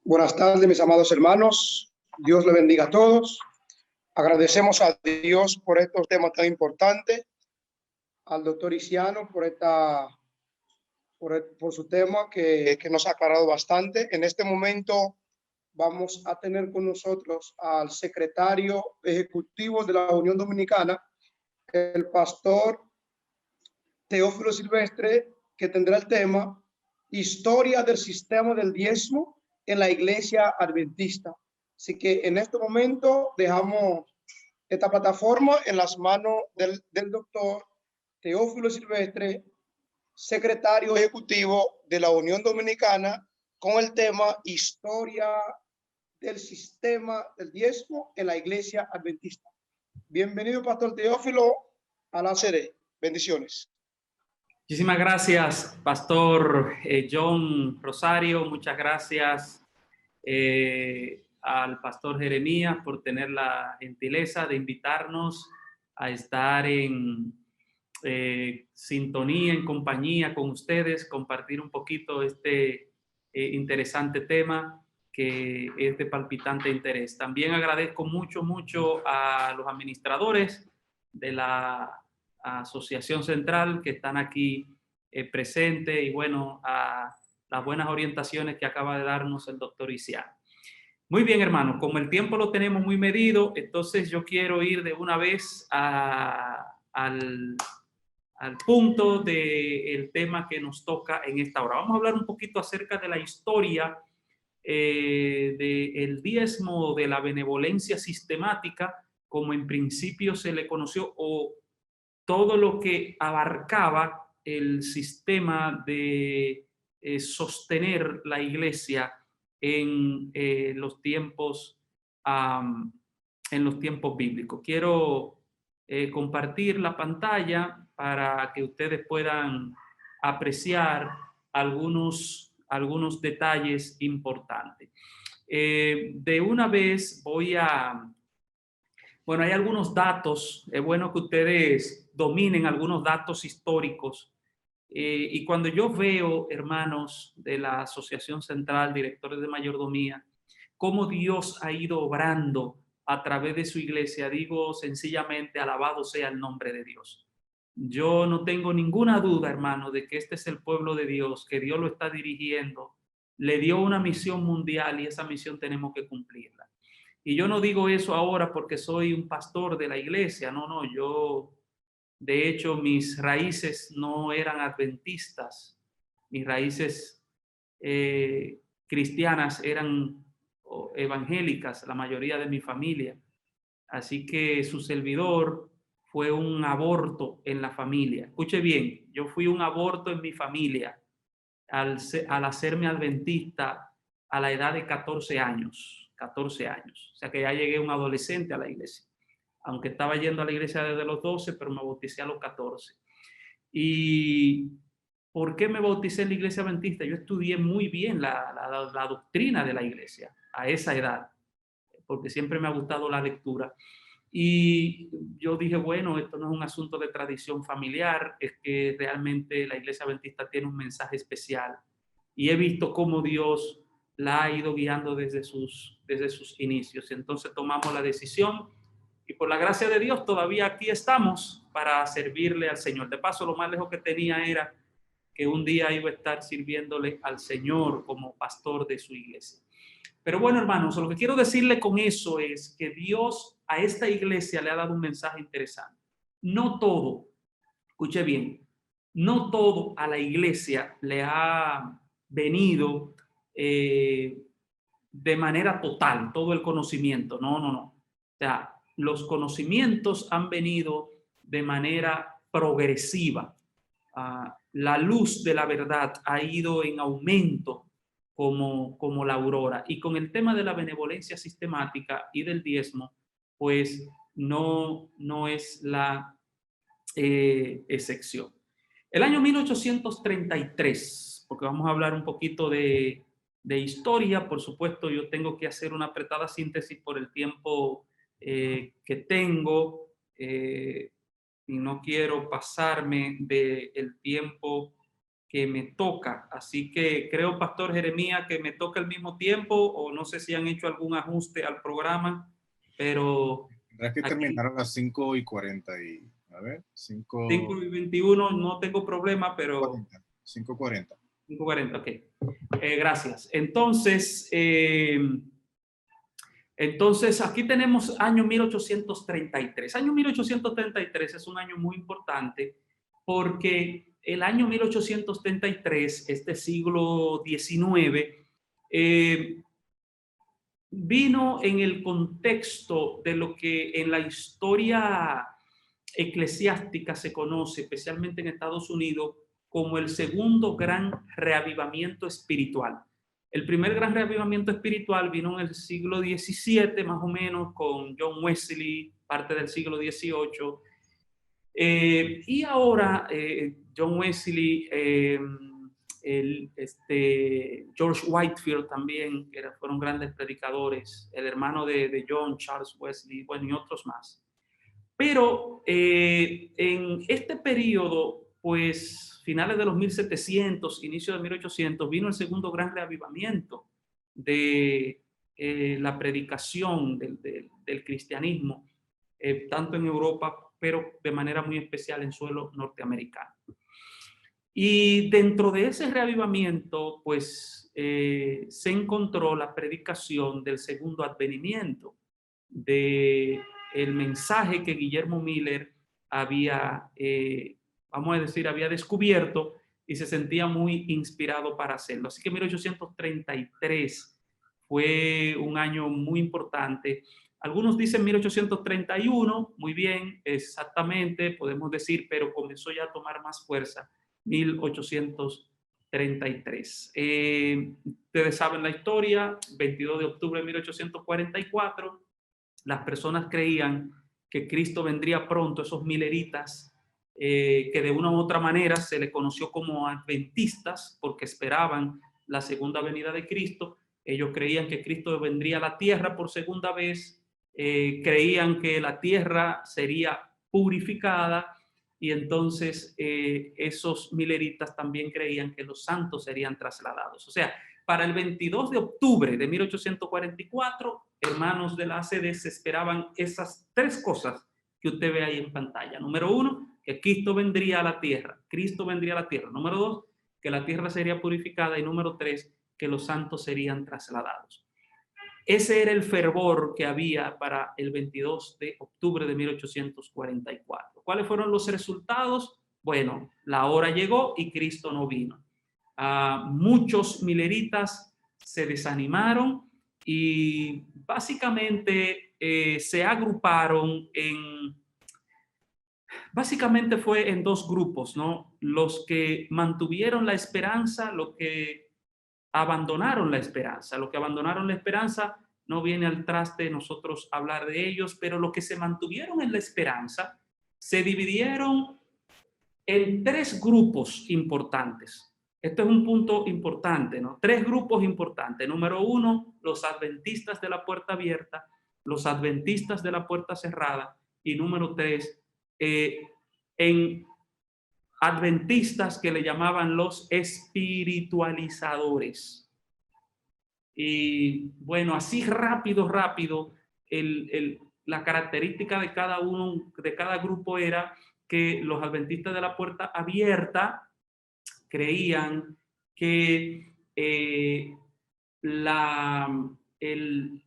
Buenas tardes, mis amados hermanos. Dios le bendiga a todos. Agradecemos a Dios por estos temas tan importantes, al doctor Isiano por su tema que nos ha aclarado bastante. En este momento vamos a tener con nosotros al secretario ejecutivo de la Unión Dominicana, el pastor Teófilo Silvestre, que tendrá el tema Historia del sistema del diezmo en la Iglesia Adventista. Así que en este momento dejamos esta plataforma en las manos del doctor Teófilo Silvestre, secretario ejecutivo de la Unión Dominicana, con el tema Historia del sistema del diezmo en la Iglesia Adventista. Bienvenido, pastor Teófilo, a la sede. Bendiciones. Muchísimas gracias, Pastor John Rosario. Muchas gracias al Pastor Jeremías por tener la gentileza de invitarnos a estar en sintonía, en compañía con ustedes, compartir un poquito este interesante tema que es de palpitante interés. También agradezco mucho a los administradores de la Asociación Central que están aquí presentes y bueno, a las buenas orientaciones que acaba de darnos el doctor Isiano. Muy bien, hermanos, como el tiempo lo tenemos muy medido, entonces yo quiero ir de una vez al punto del tema que nos toca en esta hora. Vamos a hablar un poquito acerca de la historia del diezmo, de la benevolencia sistemática, como en principio se le conoció, o todo lo que abarcaba el sistema de sostener la iglesia en los tiempos bíblicos. Quiero compartir la pantalla para que ustedes puedan apreciar algunos detalles importantes. De una vez bueno, hay algunos datos, es bueno que ustedes dominen algunos datos históricos. Y cuando yo veo, hermanos de la Asociación Central, directores de mayordomía, cómo Dios ha ido obrando a través de su iglesia, digo sencillamente, alabado sea el nombre de Dios. Yo no tengo ninguna duda, hermano, de que este es el pueblo de Dios, que Dios lo está dirigiendo, le dio una misión mundial y esa misión tenemos que cumplirla. Y yo no digo eso ahora porque soy un pastor de la iglesia, no, yo, de hecho, mis raíces no eran adventistas, mis raíces cristianas eran evangélicas, la mayoría de mi familia. Así que su servidor fue un aborto en la familia. Escuche bien, yo fui un aborto en mi familia al hacerme adventista a la edad de 14 años. 14 años. O sea que ya llegué un adolescente a la iglesia. Aunque estaba yendo a la iglesia desde los 12, pero me bauticé a los 14. ¿Y por qué me bauticé en la iglesia adventista? Yo estudié muy bien la doctrina de la iglesia a esa edad, porque siempre me ha gustado la lectura. Y yo dije, bueno, esto no es un asunto de tradición familiar, es que realmente la iglesia adventista tiene un mensaje especial. Y he visto cómo Dios la ha ido guiando desde sus inicios. Entonces tomamos la decisión y por la gracia de Dios todavía aquí estamos para servirle al Señor. De paso, lo más lejos que tenía era que un día iba a estar sirviéndole al Señor como pastor de su iglesia. Pero bueno, hermanos, lo que quiero decirle con eso es que Dios a esta iglesia le ha dado un mensaje interesante. No todo, escuche bien, no todo a la iglesia le ha venido de manera total, todo el conocimiento. No. O sea, los conocimientos han venido de manera progresiva. La luz de la verdad ha ido en aumento como la aurora. Y con el tema de la benevolencia sistemática y del diezmo, pues no es la excepción. El año 1833, porque vamos a hablar un poquito de historia, por supuesto yo tengo que hacer una apretada síntesis por el tiempo que tengo y no quiero pasarme del tiempo que me toca. Así que creo, Pastor Jeremías, que me toca al mismo tiempo, o no sé si han hecho algún ajuste al programa, pero Tendrás que aquí, terminar a las 5:40 y, a ver, 5:21 no tengo problema, pero 5:40. 5:40, ok. Gracias. Entonces, aquí tenemos año 1833. Año 1833 es un año muy importante porque el año 1833, este siglo XIX, vino en el contexto de lo que en la historia eclesiástica se conoce, especialmente en Estados Unidos, como el segundo gran reavivamiento espiritual. El primer gran reavivamiento espiritual vino en el siglo XVII, más o menos, con John Wesley, parte del siglo XVIII. Y ahora John Wesley, George Whitefield también, que fueron grandes predicadores, el hermano de John, Charles Wesley, bueno, y otros más. Pero en este periodo, pues finales de los 1700, inicio de 1800, vino el segundo gran reavivamiento de la predicación del cristianismo, tanto en Europa, pero de manera muy especial en suelo norteamericano. Y dentro de ese reavivamiento, pues se encontró la predicación del segundo advenimiento, de el mensaje que Guillermo Miller había, vamos a decir, había descubierto y se sentía muy inspirado para hacerlo. Así que 1833 fue un año muy importante. Algunos dicen 1831, muy bien, exactamente, podemos decir, pero comenzó ya a tomar más fuerza 1833. Ustedes saben la historia, 22 de octubre de 1844, las personas creían que Cristo vendría pronto, esos mileritas, que de una u otra manera se le conoció como adventistas, porque esperaban la segunda venida de Cristo. Ellos creían que Cristo vendría a la tierra por segunda vez, creían que la tierra sería purificada, y entonces esos mileritas también creían que los santos serían trasladados. O sea, para el 22 de octubre de 1844, hermanos de la ACD, se esperaban esas tres cosas que usted ve ahí en pantalla. Número uno, que Cristo vendría a la tierra. Cristo vendría a la tierra. Número dos, que la tierra sería purificada. Y número tres, que los santos serían trasladados. Ese era el fervor que había para el 22 de octubre de 1844. ¿Cuáles fueron los resultados? Bueno, la hora llegó y Cristo no vino. Muchos mileritas se desanimaron y básicamente se agruparon básicamente fue en dos grupos, ¿no? Los que mantuvieron la esperanza, los que abandonaron la esperanza. Los que abandonaron la esperanza, no viene al traste nosotros hablar de ellos, pero los que se mantuvieron en la esperanza se dividieron en tres grupos importantes. Esto es un punto importante, ¿no? Tres grupos importantes. Número uno, los adventistas de la puerta abierta, los adventistas de la puerta cerrada, y número tres, en adventistas que le llamaban los espiritualizadores. Y bueno, así rápido, la característica de cada uno, de cada grupo era que los adventistas de la puerta abierta creían que el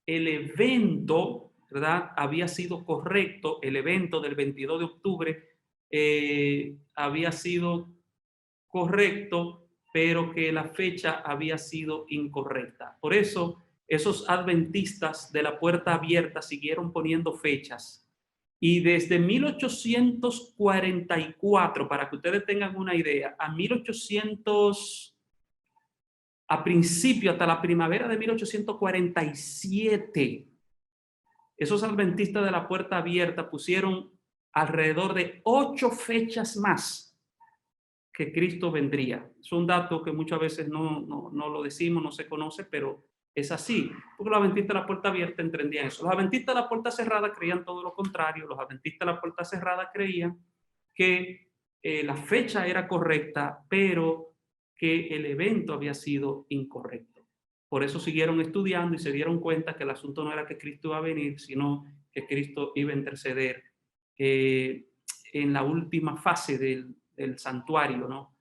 evento, ¿verdad?, había sido correcto. El evento del 22 de octubre había sido correcto, pero que la fecha había sido incorrecta. Por eso, esos adventistas de la puerta abierta siguieron poniendo fechas. Y desde 1844, para que ustedes tengan una idea, a principio, hasta la primavera de 1847, esos adventistas de la puerta abierta pusieron alrededor de 8 fechas más que Cristo vendría. Es un dato que muchas veces no lo decimos, no se conoce, pero es así. Porque los adventistas de la puerta abierta entendían eso. Los adventistas de la puerta cerrada creían todo lo contrario. Los adventistas de la puerta cerrada creían que la fecha era correcta, pero que el evento había sido incorrecto. Por eso siguieron estudiando y se dieron cuenta que el asunto no era que Cristo iba a venir, sino que Cristo iba a interceder en la última fase del santuario, ¿no?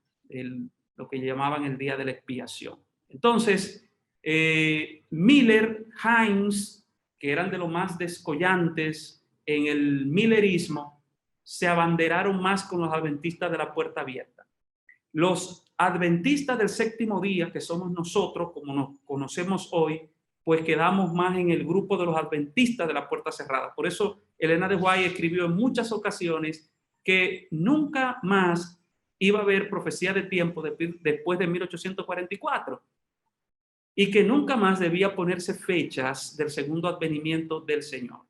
Lo que llamaban el día de la expiación. Entonces, Miller, Hines, que eran de los más descollantes en el millerismo, se abanderaron más con los adventistas de la puerta abierta. Los adventistas del séptimo día, que somos nosotros, como nos conocemos hoy, pues quedamos más en el grupo de los adventistas de la puerta cerrada. Por eso Elena de White escribió en muchas ocasiones que nunca más iba a haber profecía de tiempo después de 1844 y que nunca más debía ponerse fechas del segundo advenimiento del Señor.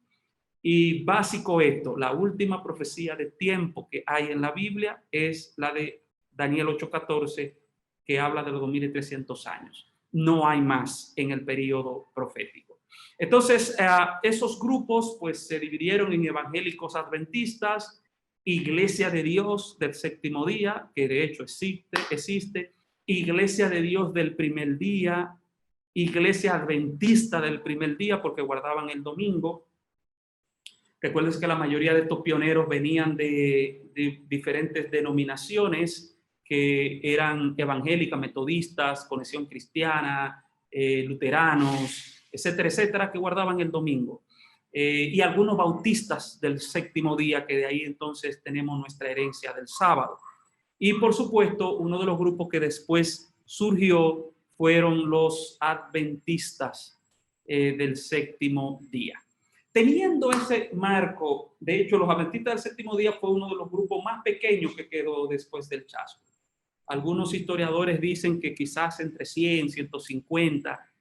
Y básico esto, la última profecía de tiempo que hay en la Biblia es la de Daniel 8:14, que habla de los 2300 años. No hay más en el periodo profético. Entonces, esos grupos pues se dividieron en evangélicos adventistas, Iglesia de Dios del séptimo día, que de hecho existe, Iglesia de Dios del primer día, Iglesia adventista del primer día porque guardaban el domingo. Recuerden que la mayoría de estos pioneros venían de diferentes denominaciones que eran evangélicas, metodistas, Conexión Cristiana, luteranos, etcétera, etcétera, que guardaban el domingo. Y algunos bautistas del séptimo día, que de ahí entonces tenemos nuestra herencia del sábado. Y por supuesto, uno de los grupos que después surgió fueron los adventistas del séptimo día. Teniendo ese marco, de hecho, los adventistas del séptimo día fue uno de los grupos más pequeños que quedó después del chasco. Algunos historiadores dicen que quizás entre 100, 150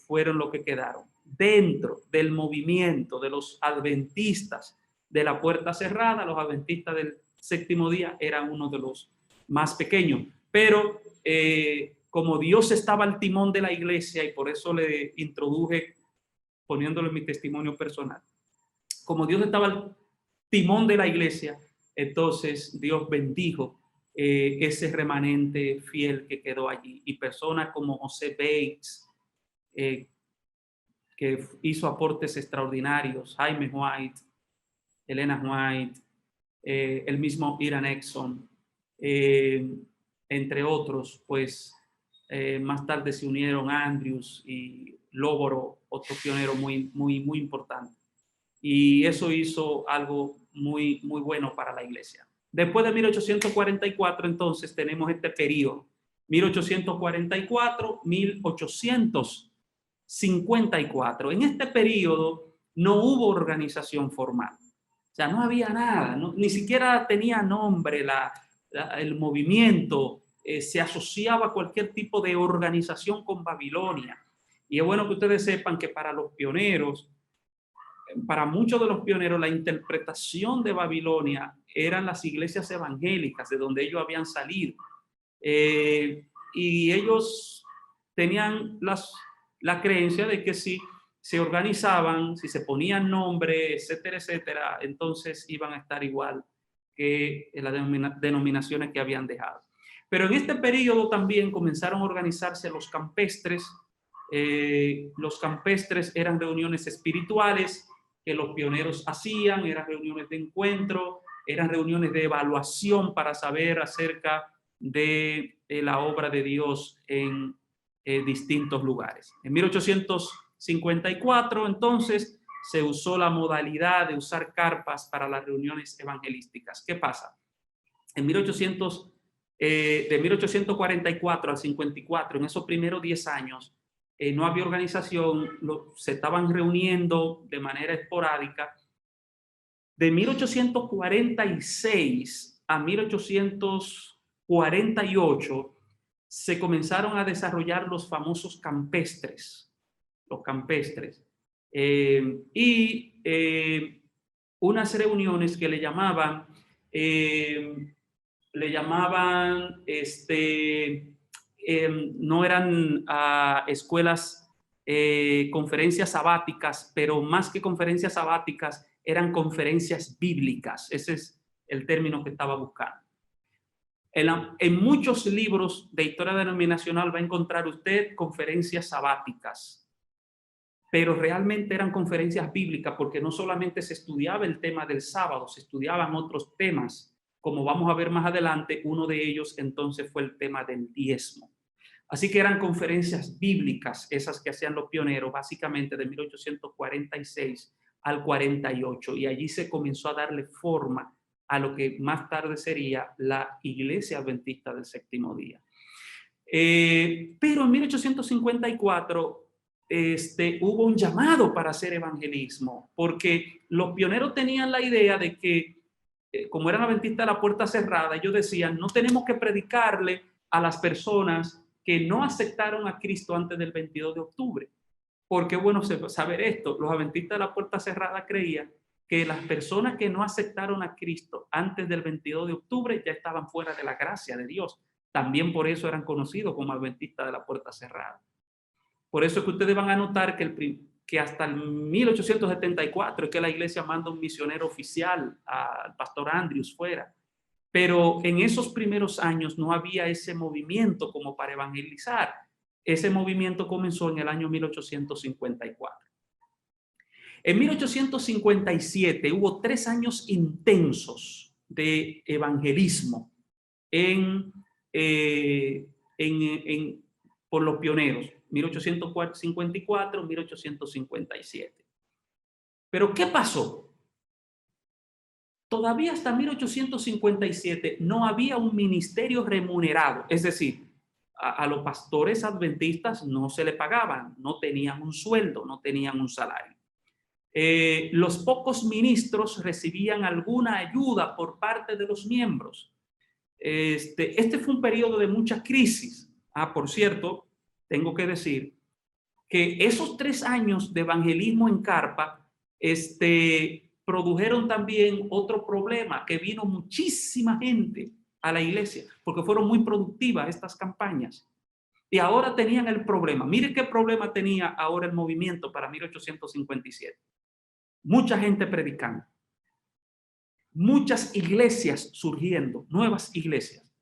fueron los que quedaron. Dentro del movimiento de los adventistas de la puerta cerrada, los adventistas del séptimo día eran uno de los más pequeños. Pero como Dios estaba al timón de la iglesia, y por eso le introduje poniéndolo en mi testimonio personal, como Dios estaba al timón de la iglesia, entonces Dios bendijo ese remanente fiel que quedó allí, y personas como José Bates, que hizo aportes extraordinarios, Jaime White, Elena White, el mismo Iran Exxon, entre otros, pues más tarde se unieron Andrews y Lóboro, otro pionero muy importante. Y eso hizo algo muy bueno para la iglesia. Después de 1844, entonces, tenemos este periodo, 1844, 1854. En este periodo no hubo organización formal. O sea, no había nada, ni siquiera tenía nombre el movimiento, se asociaba a cualquier tipo de organización con Babilonia. Y es bueno que ustedes sepan que para los pioneros, para muchos de los pioneros, la interpretación de Babilonia eran las iglesias evangélicas de donde ellos habían salido. Y ellos tenían la creencia de que si se organizaban, si se ponían nombres, etcétera, etcétera, entonces iban a estar igual que las denominaciones que habían dejado. Pero en este periodo también comenzaron a organizarse los campestres. Los campestres eran reuniones espirituales que los pioneros hacían, eran reuniones de encuentro, eran reuniones de evaluación para saber acerca de la obra de Dios en distintos lugares. En 1854, entonces, se usó la modalidad de usar carpas para las reuniones evangelísticas. ¿Qué pasa? De 1844 al 54, en esos primeros 10 años, no había organización, se estaban reuniendo de manera esporádica. De 1846 a 1848 se comenzaron a desarrollar los famosos campestres, y unas reuniones que le llamaban no eran escuelas, conferencias sabáticas, pero más que conferencias sabáticas, eran conferencias bíblicas. Ese es el término que estaba buscando. En muchos libros de historia denominacional va a encontrar usted conferencias sabáticas, pero realmente eran conferencias bíblicas porque no solamente se estudiaba el tema del sábado, se estudiaban otros temas, como vamos a ver más adelante. Uno de ellos entonces fue el tema del diezmo. Así que eran conferencias bíblicas, esas que hacían los pioneros, básicamente de 1846 al 48, y allí se comenzó a darle forma a lo que más tarde sería la Iglesia Adventista del Séptimo Día. Pero en 1854 hubo un llamado para hacer evangelismo, porque los pioneros tenían la idea de que, como eran adventistas de la puerta cerrada, ellos decían, no tenemos que predicarle a las personas que no aceptaron a Cristo antes del 22 de octubre. Porque bueno saber esto, los adventistas de la puerta cerrada creían que las personas que no aceptaron a Cristo antes del 22 de octubre ya estaban fuera de la gracia de Dios. También por eso eran conocidos como adventistas de la puerta cerrada. Por eso es que ustedes van a notar que hasta el 1874 es que la iglesia manda un misionero oficial, al pastor Andrews, fuera. Pero en esos primeros años no había ese movimiento como para evangelizar. Ese movimiento comenzó en el año 1854. En 1857 hubo 3 años intensos de evangelismo por los pioneros, 1854, 1857. Pero ¿qué pasó? Todavía hasta 1857 no había un ministerio remunerado, es decir, a los pastores adventistas no se le pagaban, no tenían un sueldo, no tenían un salario. Los pocos ministros recibían alguna ayuda por parte de los miembros. Este fue un periodo de mucha crisis. Por cierto, tengo que decir que esos 3 años de evangelismo en carpa, produjeron también otro problema, que vino muchísima gente a la iglesia, porque fueron muy productivas estas campañas. Y ahora tenían el problema. Mire qué problema tenía ahora el movimiento para 1857. Mucha gente predicando. Muchas iglesias surgiendo, nuevas iglesias.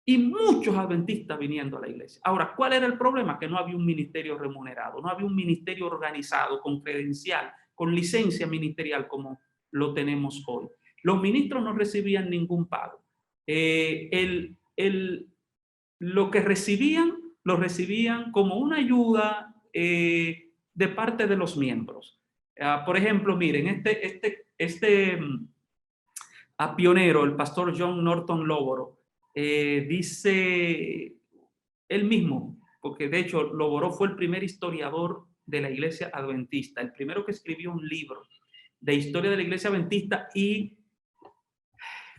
Y muchos adventistas viniendo a la iglesia. Ahora, ¿cuál era el problema? Que no había un ministerio remunerado, no había un ministerio organizado, con credencial, con licencia ministerial como lo tenemos hoy. Los ministros no recibían ningún pago. Lo que recibían, lo recibían como una ayuda de parte de los miembros. Por ejemplo, miren, pionero, el pastor John Norton Loboro, dice él mismo, porque de hecho Loboro fue el primer historiador de la iglesia adventista, el primero que escribió un libro de historia de la iglesia adventista y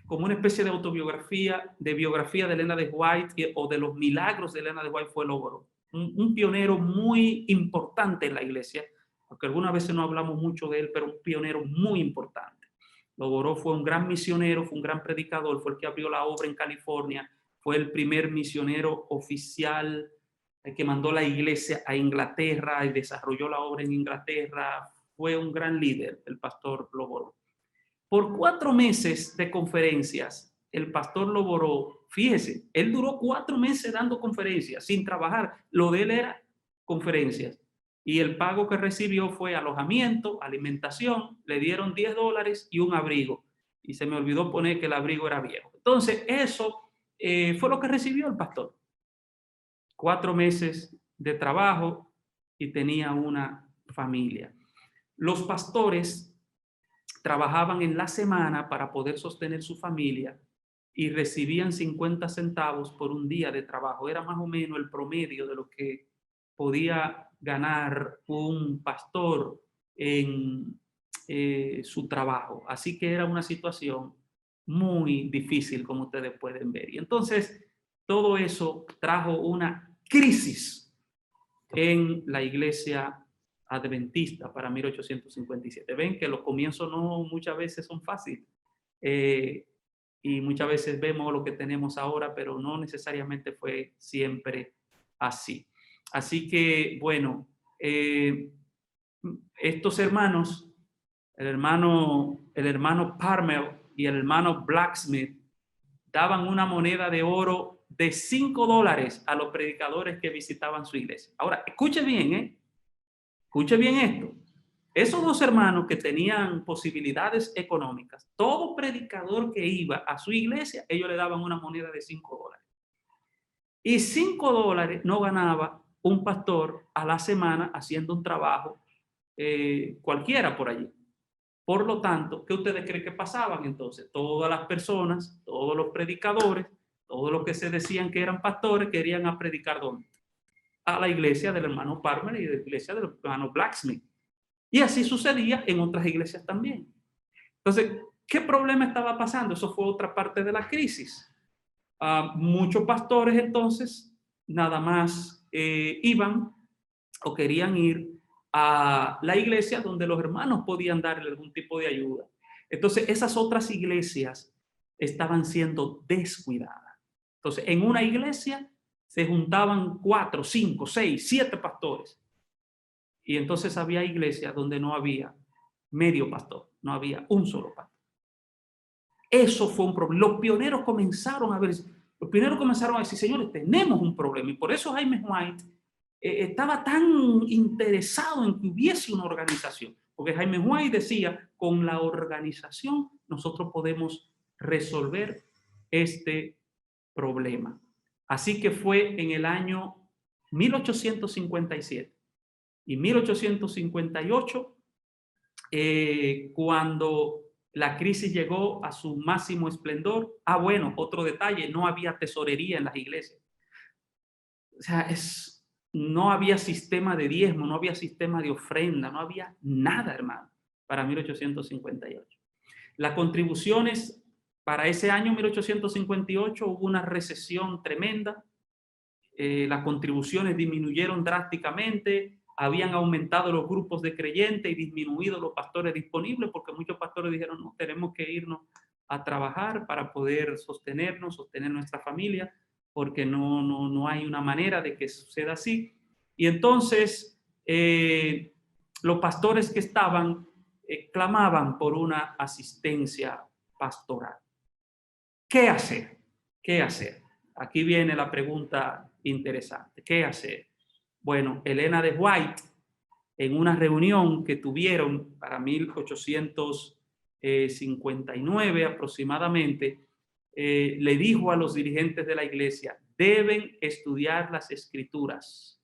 como una especie de autobiografía, de biografía de Elena de White o de los milagros de Elena de White, fue Loboro. Un pionero muy importante en la iglesia, porque algunas veces no hablamos mucho de él, pero un pionero muy importante. Loboro fue un gran misionero, fue un gran predicador, fue el que abrió la obra en California, fue el primer misionero oficial que mandó la iglesia a Inglaterra y desarrolló la obra en Inglaterra. Fue un gran líder, el pastor Loboro. Por 4 meses de conferencias, el pastor Loboro, fíjese, él duró 4 meses dando conferencias sin trabajar. Lo de él era conferencias. Y el pago que recibió fue alojamiento, alimentación, le dieron $10 y un abrigo. Y se me olvidó poner que el abrigo era viejo. Entonces, eso fue lo que recibió el pastor. 4 meses de trabajo y tenía una familia. Los pastores trabajaban en la semana para poder sostener su familia y recibían 50 centavos por un día de trabajo. Era más o menos el promedio de lo que podía ganar un pastor en su trabajo. Así que era una situación muy difícil, como ustedes pueden ver. Y entonces todo eso trajo una crisis en la iglesia adventista para 1857. Ven que los comienzos no muchas veces son fáciles y muchas veces vemos lo que tenemos ahora, pero no necesariamente fue siempre así. Así que, bueno, estos hermanos, el hermano Parmel y el hermano Blacksmith, daban una moneda de oro de $5 a los predicadores que visitaban su iglesia. Ahora, escuche bien, escuche bien esto. Esos dos hermanos que tenían posibilidades económicas, todo predicador que iba a su iglesia, ellos le daban una moneda de $5. Y $5 no ganaba un pastor a la semana haciendo un trabajo cualquiera por allí. Por lo tanto, ¿qué ustedes creen que pasaban entonces? Todas las personas, todos los predicadores, todos los que se decían que eran pastores, querían a predicar ¿dónde? A la iglesia del hermano Palmer y de la iglesia del hermano Blacksmith. Y así sucedía en otras iglesias también. Entonces, ¿qué problema estaba pasando? Eso fue otra parte de la crisis. Muchos pastores entonces nada más iban o querían ir a la iglesia donde los hermanos podían darle algún tipo de ayuda. Entonces, esas otras iglesias estaban siendo descuidadas. Entonces, en una iglesia se juntaban 4, 5, 6, 7 pastores. Y entonces había iglesias donde no había medio pastor, no había un solo pastor. Eso fue un problema. Los pioneros comenzaron a decir, señores, tenemos un problema. Y por eso Jaime White estaba tan interesado en que hubiese una organización. Porque Jaime White decía, con la organización nosotros podemos resolver este problema. Así que fue en el año 1857 y 1858 cuando la crisis llegó a su máximo esplendor. Bueno, otro detalle, no había tesorería en las iglesias. O sea, no había sistema de diezmo, no había sistema de ofrenda, no había nada, hermano, para 1858. Las contribuciones para ese año 1858 hubo una recesión tremenda. Las contribuciones disminuyeron drásticamente, habían aumentado los grupos de creyentes y disminuido los pastores disponibles, porque muchos pastores dijeron, no, tenemos que irnos a trabajar para poder sostener nuestra familia, porque no hay una manera de que suceda así. Y entonces los pastores que estaban clamaban por una asistencia pastoral. ¿Qué hacer? ¿Qué hacer? Aquí viene la pregunta interesante. ¿Qué hacer? Bueno, Elena de White, en una reunión que tuvieron para 1859 aproximadamente, le dijo a los dirigentes de la iglesia, deben estudiar las escrituras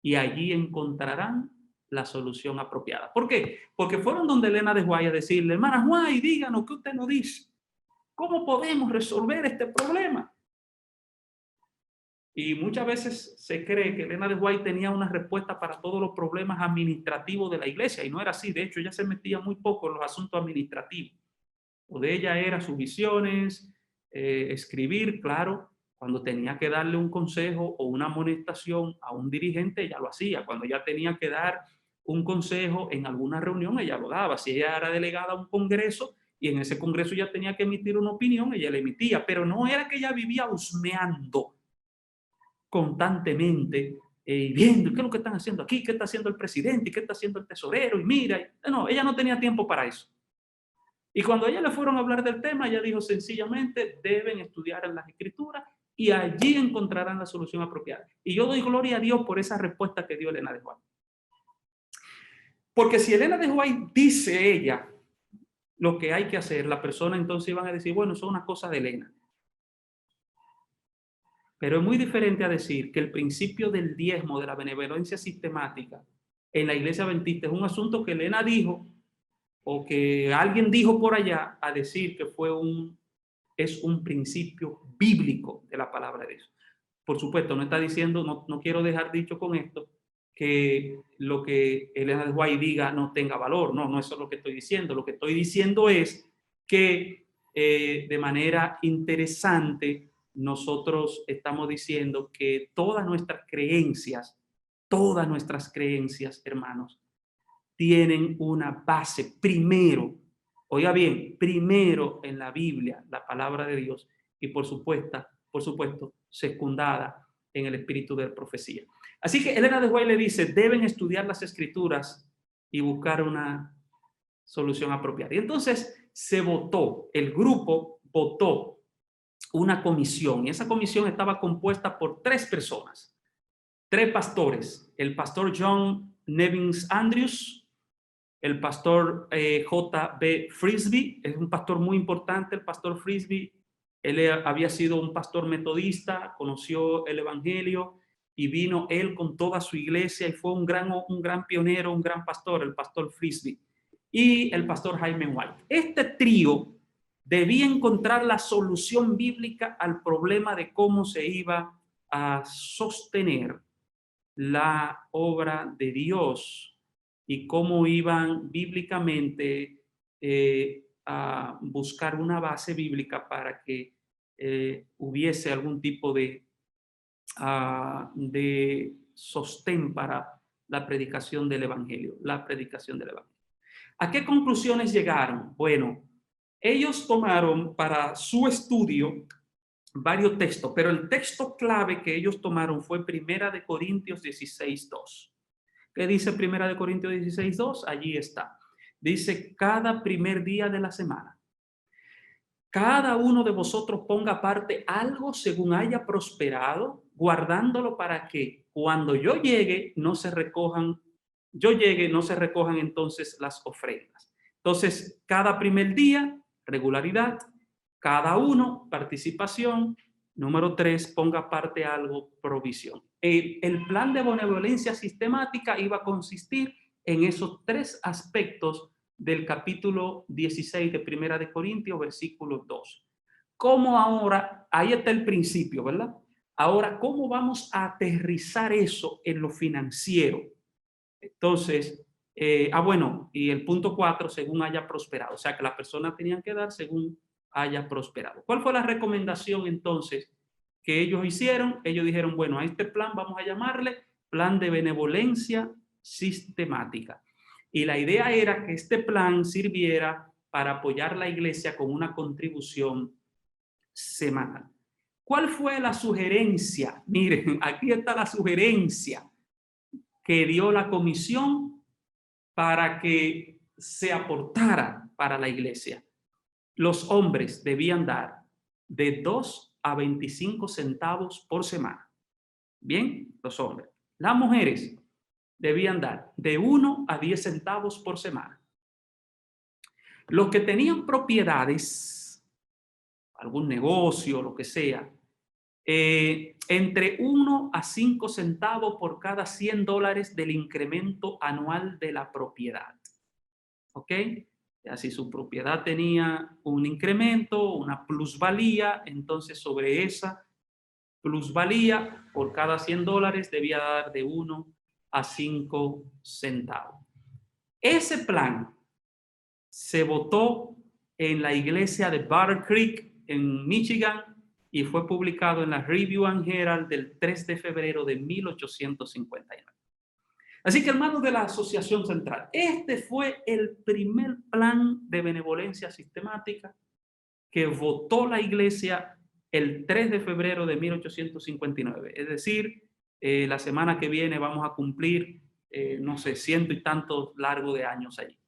y allí encontrarán la solución apropiada. ¿Por qué? Porque fueron donde Elena de White a decirle, hermana White, díganos qué usted nos dice. ¿Cómo podemos resolver este problema? Y muchas veces se cree que Elena de White tenía una respuesta para todos los problemas administrativos de la iglesia, y no era así. De hecho, ella se metía muy poco en los asuntos administrativos. Lo de ella era sus visiones, escribir, claro, cuando tenía que darle un consejo o una amonestación a un dirigente, ella lo hacía. Cuando ella tenía que dar un consejo en alguna reunión, ella lo daba. Si ella era delegada a un congreso y en ese congreso ya tenía que emitir una opinión, ella la emitía, pero no era que ella vivía husmeando constantemente viendo qué es lo que están haciendo aquí, qué está haciendo el presidente y qué está haciendo el tesorero, y mira, no, ella no tenía tiempo para eso. Y cuando a ella le fueron a hablar del tema, ella dijo sencillamente, deben estudiar en las escrituras y allí encontrarán la solución apropiada. Y yo doy gloria a Dios por esa respuesta que dio Elena de White. Porque si Elena de White dice ella lo que hay que hacer, la persona entonces iban a decir, bueno, eso es una cosa de Elena. Pero es muy diferente a decir que el principio del diezmo, de la benevolencia sistemática en la iglesia adventista es un asunto que Elena dijo o que alguien dijo por allá, a decir que es un principio bíblico de la palabra de Dios. Por supuesto, no está diciendo, no quiero dejar dicho con esto que lo que Elena de White diga no tenga valor. No eso es lo que estoy diciendo. Lo que estoy diciendo es que de manera interesante nosotros estamos diciendo que todas nuestras creencias, hermanos, tienen una base primero, oiga bien, primero en la Biblia, la palabra de Dios, y por supuesto, secundada en el espíritu de profecía. Así que Elena de White le dice, deben estudiar las escrituras y buscar una solución apropiada. Y entonces se votó, el grupo votó una comisión, y esa comisión estaba compuesta por 3 personas, 3 pastores: el pastor John Nevins Andrews, el pastor J.B. Frisbee. Es un pastor muy importante, el pastor Frisbee. Él había sido un pastor metodista, conoció el evangelio y vino él con toda su iglesia y fue un gran pionero, un gran pastor, el pastor Frisbee, y el pastor Jaime White. Este trío debía encontrar la solución bíblica al problema de cómo se iba a sostener la obra de Dios y cómo iban bíblicamente a buscar una base bíblica para que hubiese algún tipo de sostén para la predicación del evangelio, ¿A qué conclusiones llegaron? Bueno, ellos tomaron para su estudio varios textos, pero el texto clave que ellos tomaron fue 1 Corintios 16:2. ¿Qué dice 1 Corintios 16:2? Allí está. Dice: cada primer día de la semana, cada uno de vosotros ponga aparte algo según haya prosperado, guardándolo para que cuando yo llegue no se recojan entonces las ofrendas. Entonces, cada primer día, regularidad; cada uno, participación; número 3, ponga aparte algo, provisión. El plan de benevolencia sistemática iba a consistir en esos 3 aspectos del capítulo 16 de 1 Corintios, versículo 2. ¿Cómo ahora? Ahí está el principio, ¿verdad? Ahora, ¿cómo vamos a aterrizar eso en lo financiero? Entonces, bueno, y el punto 4, según haya prosperado. O sea, que las personas tenían que dar según haya prosperado. ¿Cuál fue la recomendación entonces que ellos hicieron? Ellos dijeron: bueno, a este plan vamos a llamarle plan de benevolencia sistemática. Y la idea era que este plan sirviera para apoyar la iglesia con una contribución semanal. ¿Cuál fue la sugerencia? Miren, aquí está la sugerencia que dio la comisión para que se aportara para la iglesia. Los hombres debían dar de 2 a 25 centavos por semana. Bien, los hombres. Las mujeres debían dar de 1 a 10 centavos por semana. Los que tenían propiedades, algún negocio, lo que sea, entre 1 a 5 centavos por cada $100 del incremento anual de la propiedad. ¿Ok? Ya, si su propiedad tenía un incremento, una plusvalía, entonces sobre esa plusvalía, por cada $100 debía dar de 1 a 5 centavos. Ese plan se votó en la iglesia de Battle Creek, en Michigan, y fue publicado en la Review and Herald del 3 de febrero de 1859. Así que, hermanos de la Asociación Central, este fue el primer plan de benevolencia sistemática que votó la iglesia el 3 de febrero de 1859. Es decir, la semana que viene vamos a cumplir, no sé, 100 y tantos largos de años allí.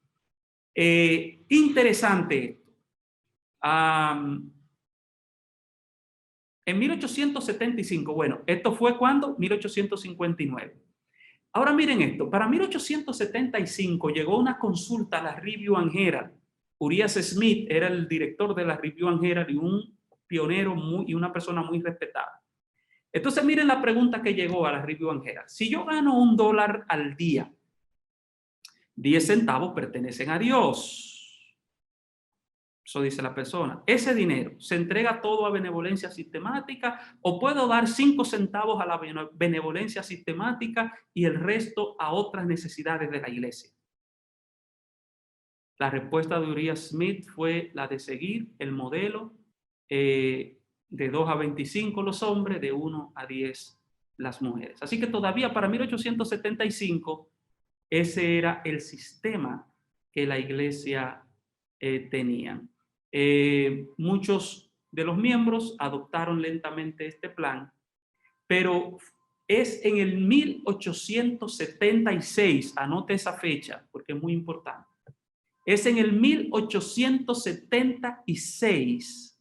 Interesante. En 1875, bueno, esto fue cuando 1859. Ahora miren esto, para 1875 llegó una consulta a la Review and Herald. Urias Smith era el director de la Review and Herald y un pionero y una persona muy respetada. Entonces miren la pregunta que llegó a la Review and Herald. Si yo gano $1 al día, 10 centavos pertenecen a Dios. Eso dice la persona. ¿Ese dinero se entrega todo a benevolencia sistemática o puedo dar 5 centavos a la benevolencia sistemática y el resto a otras necesidades de la iglesia? La respuesta de Urias Smith fue la de seguir el modelo de 2 a 25 los hombres, de 1 a 10 las mujeres. Así que todavía para 1875 ese era el sistema que la iglesia tenía. Muchos de los miembros adoptaron lentamente este plan, pero es en el 1876, anote esa fecha porque es muy importante, es en el 1876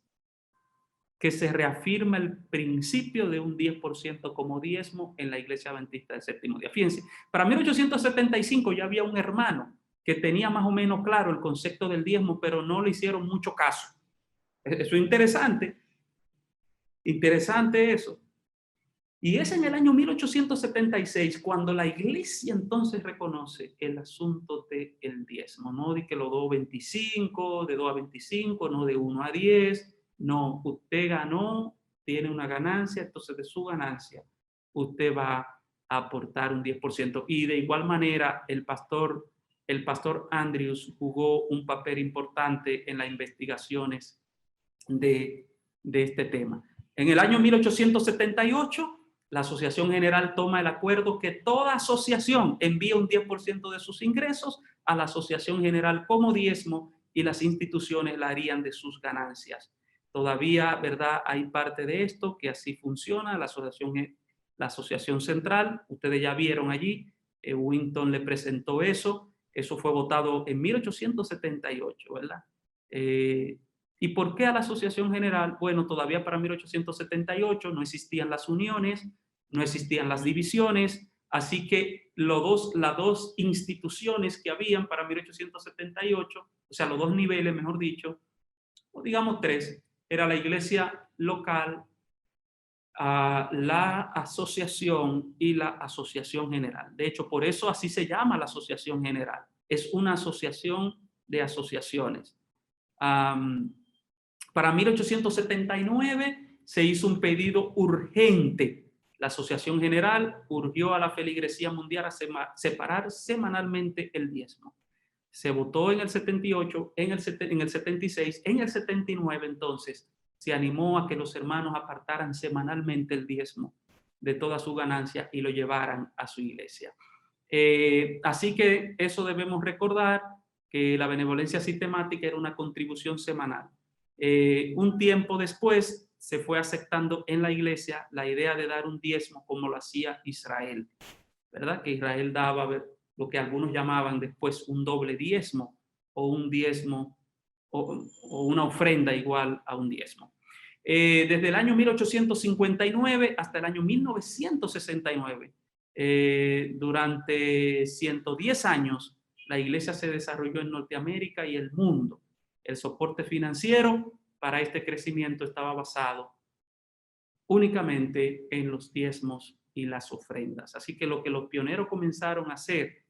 que se reafirma el principio de un 10% como diezmo en la Iglesia Adventista del Séptimo Día. Fíjense, para 1875 ya había un hermano que tenía más o menos claro el concepto del diezmo, pero no le hicieron mucho caso. Eso es interesante. Interesante eso. Y es en el año 1876 cuando la iglesia entonces reconoce el asunto del diezmo, no de que los 2.25, de 2 a 25, no de 1 a 10, no, usted ganó, tiene una ganancia, entonces de su ganancia usted va a aportar un 10%. Y de igual manera el pastor Andrews jugó un papel importante en las investigaciones de este tema. En el año 1878, la Asociación General toma el acuerdo que toda asociación envía un 10% de sus ingresos a la Asociación General como diezmo y las instituciones la harían de sus ganancias. Todavía, ¿verdad? Hay parte de esto que así funciona. La asociación central, ustedes ya vieron allí, Winton le presentó eso. Eso fue votado en 1878, ¿verdad? ¿Y por qué a la Asociación General? Bueno, todavía para 1878 no existían las uniones, no existían las divisiones, así que las dos instituciones que habían para 1878, o sea, los dos niveles, mejor dicho, o digamos tres, era la iglesia local, la asociación y la asociación general. De hecho, por eso así se llama la Asociación General. Es una asociación de asociaciones. Para 1879 se hizo un pedido urgente. La Asociación General urgió a la feligresía mundial a separar semanalmente el diezmo. Se votó en el 78, en el 76, en el 79 entonces se animó a que los hermanos apartaran semanalmente el diezmo de toda su ganancia y lo llevaran a su iglesia. Así que eso debemos recordar, que la benevolencia sistemática era una contribución semanal. Un tiempo después se fue aceptando en la iglesia la idea de dar un diezmo como lo hacía Israel, ¿verdad? Que Israel daba lo que algunos llamaban después un doble diezmo o un diezmo o una ofrenda igual a un diezmo. Desde el año 1859 hasta el año 1969, durante 110 años, la iglesia se desarrolló en Norteamérica y el mundo. El soporte financiero para este crecimiento estaba basado únicamente en los diezmos y las ofrendas. Así que lo que los pioneros comenzaron a hacer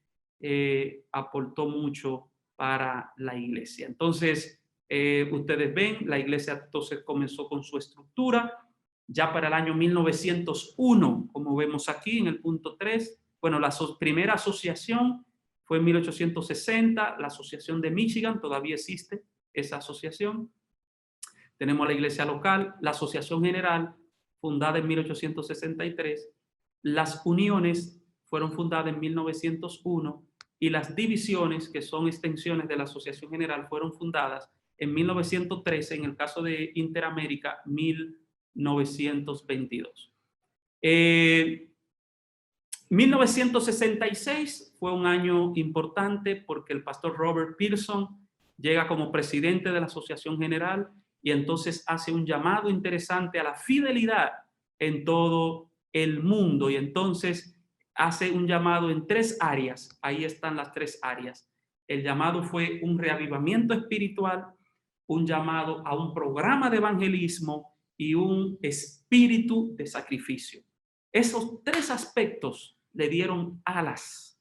aportó mucho para la iglesia. Entonces, ustedes ven, la iglesia entonces comenzó con su estructura. Ya para el año 1901, como vemos aquí en el punto 3, bueno, la primera asociación fue en 1860, la Asociación de Michigan, todavía existe esa asociación. Tenemos la iglesia local, la Asociación General, fundada en 1863, las uniones fueron fundadas en 1901 y las divisiones, que son extensiones de la Asociación General, fueron fundadas en 1913, en el caso de Interamérica, 1922. 1966 fue un año importante porque el pastor Robert Pearson llega como presidente de la Asociación General y entonces hace un llamado interesante a la fidelidad en todo el mundo, y entonces hace un llamado en 3 áreas. Ahí están las 3 áreas. El llamado fue un reavivamiento espiritual, un llamado a un programa de evangelismo y un espíritu de sacrificio. Esos 3 aspectos le dieron alas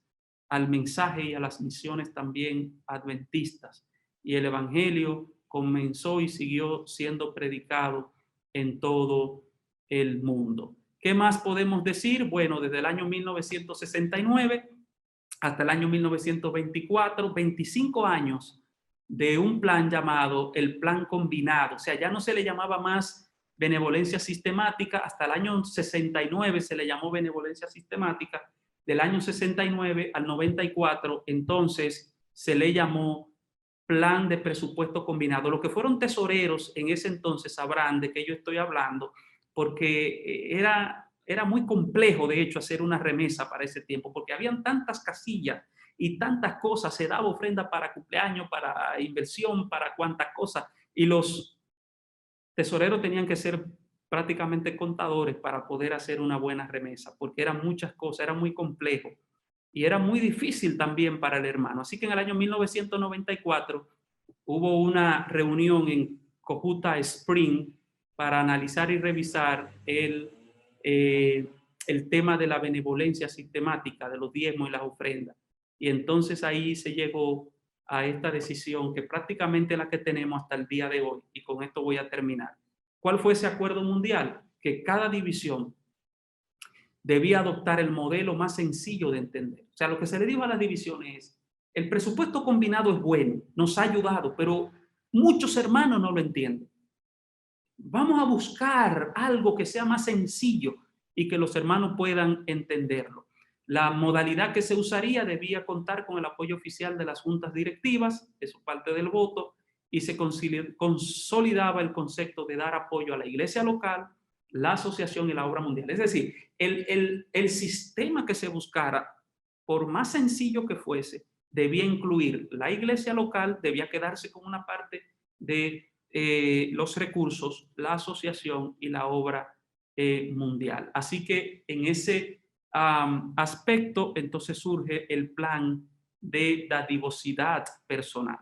al mensaje y a las misiones también adventistas, y el evangelio comenzó y siguió siendo predicado en todo el mundo. ¿Qué más podemos decir? Bueno, desde el año 1969 hasta el año 1924, 25 años de un plan llamado el Plan Combinado. O sea, ya no se le llamaba más benevolencia sistemática, hasta el año 69 se le llamó benevolencia sistemática. Del año 69 al 94, entonces se le llamó Plan de Presupuesto Combinado. Los que fueron tesoreros en ese entonces sabrán de qué yo estoy hablando, porque era muy complejo, de hecho, hacer una remesa para ese tiempo, porque habían tantas casillas y tantas cosas. Se daba ofrenda para cumpleaños, para inversión, para cuantas cosas, y los tesoreros tenían que ser prácticamente contadores para poder hacer una buena remesa, porque eran muchas cosas, era muy complejo y era muy difícil también para el hermano. Así que en el año 1994 hubo una reunión en Cojuta Spring para analizar y revisar el tema de la benevolencia sistemática, de los diezmos y las ofrendas. Y entonces ahí se llegó a esta decisión que prácticamente es la que tenemos hasta el día de hoy. Y con esto voy a terminar. ¿Cuál fue ese acuerdo mundial? Que cada división debía adoptar el modelo más sencillo de entender. O sea, lo que se le dijo a las divisiones es, el presupuesto combinado es bueno, nos ha ayudado, pero muchos hermanos no lo entienden. Vamos a buscar algo que sea más sencillo y que los hermanos puedan entenderlo. La modalidad que se usaría debía contar con el apoyo oficial de las juntas directivas, eso parte del voto, y se consolidaba el concepto de dar apoyo a la iglesia local, la asociación y la obra mundial. Es decir, el sistema que se buscara, por más sencillo que fuese, debía incluir la iglesia local, debía quedarse con una parte de los recursos, la asociación y la obra mundial. Así que en ese aspecto entonces surge el plan de dadivosidad personal.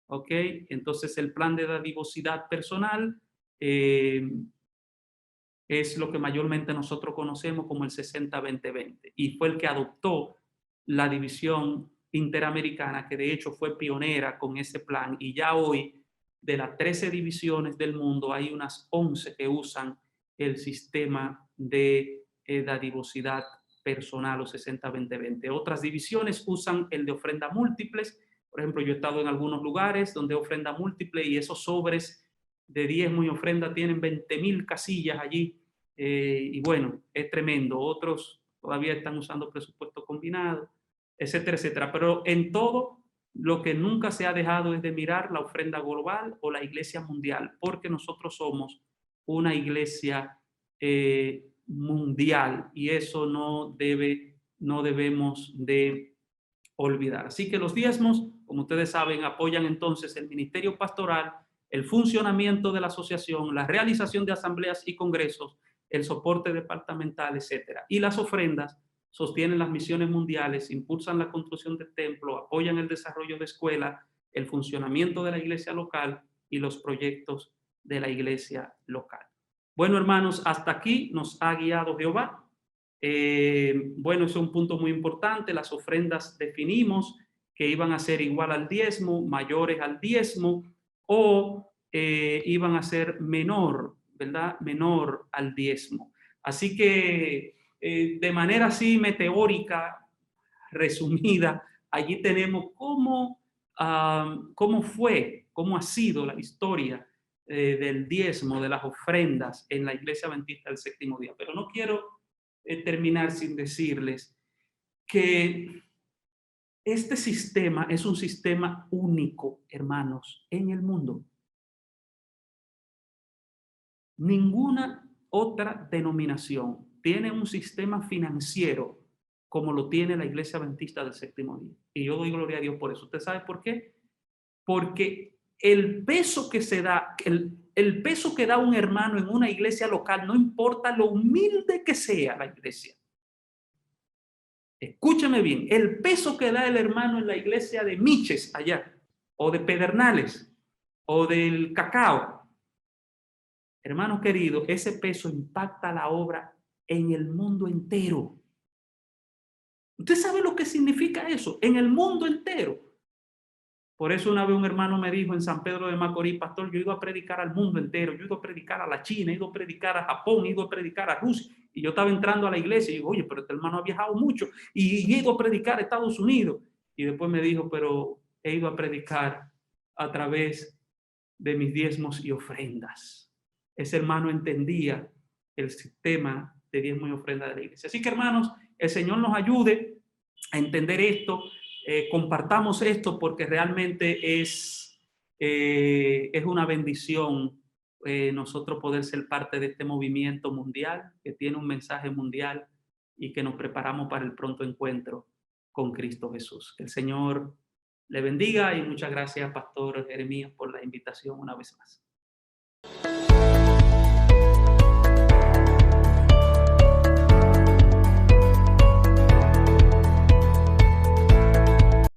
¿Ok? Entonces el plan de dadivosidad personal es lo que mayormente nosotros conocemos como el 60-20-20 y fue el que adoptó la división interamericana, que de hecho fue pionera con ese plan, y ya hoy de las 13 divisiones del mundo hay unas 11 que usan el sistema de dadivosidad personal o 60-20-20. Otras divisiones usan el de ofrenda múltiples. Por ejemplo, yo he estado en algunos lugares donde ofrenda múltiple y esos sobres de diezmo y ofrenda tienen 20,000 casillas allí, y bueno, es tremendo. Otros todavía están usando presupuesto combinado, etcétera, etcétera. Pero en todo, lo que nunca se ha dejado es de mirar la ofrenda global o la iglesia mundial, porque nosotros somos una iglesia mundial y eso no debemos de olvidar. Así que los diezmos, como ustedes saben, apoyan entonces el ministerio pastoral, el funcionamiento de la asociación, la realización de asambleas y congresos, el soporte departamental, etcétera. Y las ofrendas sostienen las misiones mundiales, impulsan la construcción de templos, apoyan el desarrollo de escuelas, el funcionamiento de la iglesia local y los proyectos de la iglesia local. Bueno, hermanos, hasta aquí nos ha guiado Jehová. Bueno, eso es un punto muy importante. Las ofrendas definimos que iban a ser igual al diezmo, mayores al diezmo, o iban a ser menor, ¿verdad? Menor al diezmo. Así que de manera así meteórica, resumida, allí tenemos cómo ha sido la historia del diezmo, de las ofrendas en la Iglesia Adventista del Séptimo Día. Pero no quiero terminar sin decirles que este sistema es un sistema único, hermanos, en el mundo. Ninguna otra denominación tiene un sistema financiero como lo tiene la Iglesia Adventista del Séptimo Día. Y yo doy gloria a Dios por eso. ¿Usted sabe por qué? Porque el peso que se da, el peso que da un hermano en una iglesia local, no importa lo humilde que sea la iglesia. Escúcheme bien, el peso que da el hermano en la iglesia de Miches allá, o de Pedernales, o del Cacao, hermano querido, ese peso impacta la obra en el mundo entero. ¿Usted sabe lo que significa eso? En el mundo entero. Por eso una vez un hermano me dijo en San Pedro de Macorís: pastor, yo he ido a predicar al mundo entero, yo he ido a predicar a la China, he ido a predicar a Japón, he ido a predicar a Rusia. Y yo estaba entrando a la iglesia y digo: oye, pero este hermano ha viajado mucho y he ido a predicar a Estados Unidos. Y después me dijo: pero he ido a predicar a través de mis diezmos y ofrendas. Ese hermano entendía el sistema de diezmos y ofrendas de la iglesia. Así que, hermanos, el Señor nos ayude a entender esto. Compartamos esto porque realmente es una bendición nosotros poder ser parte de este movimiento mundial que tiene un mensaje mundial y que nos preparamos para el pronto encuentro con Cristo Jesús. Que el Señor le bendiga y muchas gracias, Pastor Jeremías, por la invitación una vez más.